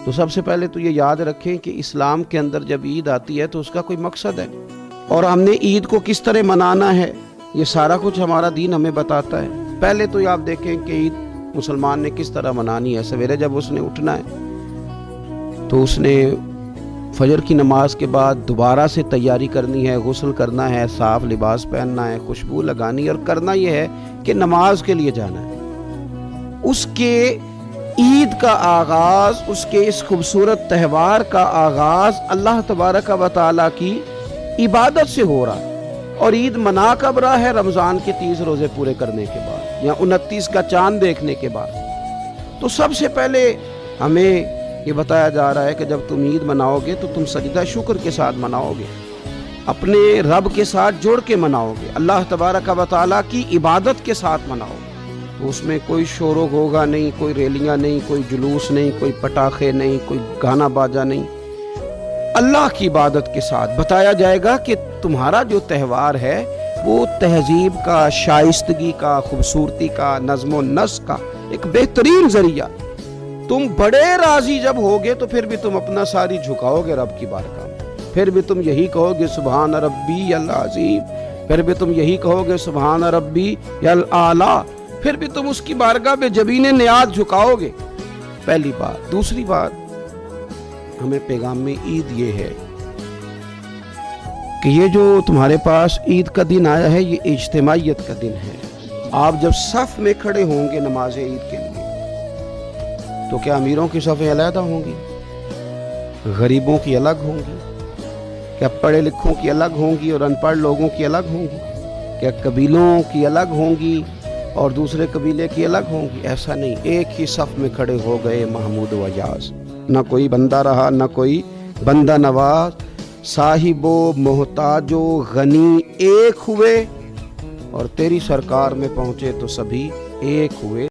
تو سب سے پہلے تو یہ یاد رکھیں کہ اسلام کے اندر جب عید آتی ہے تو اس کا کوئی مقصد ہے، اور ہم نے عید کو کس طرح منانا ہے یہ سارا کچھ ہمارا دین ہمیں بتاتا ہے۔ پہلے تو آپ دیکھیں کہ عید مسلمان نے کس طرح منانی ہے۔ سویرے جب اس نے اٹھنا ہے تو اس نے فجر کی نماز کے بعد دوبارہ سے تیاری کرنی ہے، غسل کرنا ہے، صاف لباس پہننا ہے، خوشبو لگانی ہے، اور کرنا یہ ہے کہ نماز کے لیے جانا ہے۔ اس کے عید کا آغاز، اس کے اس خوبصورت تہوار کا آغاز اللہ تبارک و تعالیٰ کی عبادت سے ہو رہا ہے، اور عید منا کب رہا ہے؟ رمضان کے 30 روزے پورے کرنے کے بعد یا 29 کا چاند دیکھنے کے بعد۔ تو سب سے پہلے ہمیں یہ بتایا جا رہا ہے کہ جب تم عید مناؤ گے تو تم سجدہ شکر کے ساتھ مناؤ گے، اپنے رب کے ساتھ جڑ کے مناؤ گے، اللہ تبارک و تعالیٰ کی عبادت کے ساتھ مناؤ گے۔ تو اس میں کوئی شور و غوغا نہیں، کوئی ریلیاں نہیں، کوئی جلوس نہیں، کوئی پٹاخے نہیں، کوئی گانا باجا نہیں، اللہ کی عبادت کے ساتھ بتایا جائے گا کہ تمہارا جو تہوار ہے وہ تہذیب کا، شائستگی کا، خوبصورتی کا، نظم و نسق کا ایک بہترین ذریعہ۔ تم بڑے راضی جب ہوگے تو پھر بھی تم اپنا ساری جھکاؤ گے رب کی بارگاہ میں، پھر بھی تم یہی کہو گے سبحان ربی العظیم، پھر بھی تم یہی کہو گے سبحان ربی الاعلی، پھر بھی تم اس کی بارگاہ میں جبین نیاز جھکاؤ گے۔ پہلی بات۔ دوسری بات، ہمیں پیغام میں عید یہ ہے کہ یہ جو تمہارے پاس عید کا دن آیا ہے یہ اجتماعیت کا دن ہے۔ آپ جب صف میں کھڑے ہوں گے نماز عید کے لیے تو کیا امیروں کی صفیں علیحدہ ہوں گی؟ غریبوں کی الگ ہوں گی؟ کیا پڑھے لکھوں کی الگ ہوں گی اور ان پڑھ لوگوں کی الگ ہوں گی؟ کیا قبیلوں کی الگ ہوں گی اور دوسرے قبیلے کی الگ ہوں گی؟ ایسا نہیں، ایک ہی صف میں کھڑے ہو گئے محمود و ایاز، نہ کوئی بندہ رہا نہ کوئی بندہ نواز، صاحب و محتاج و غنی ایک ہوئے، اور تیری سرکار میں پہنچے تو سبھی ایک ہوئے۔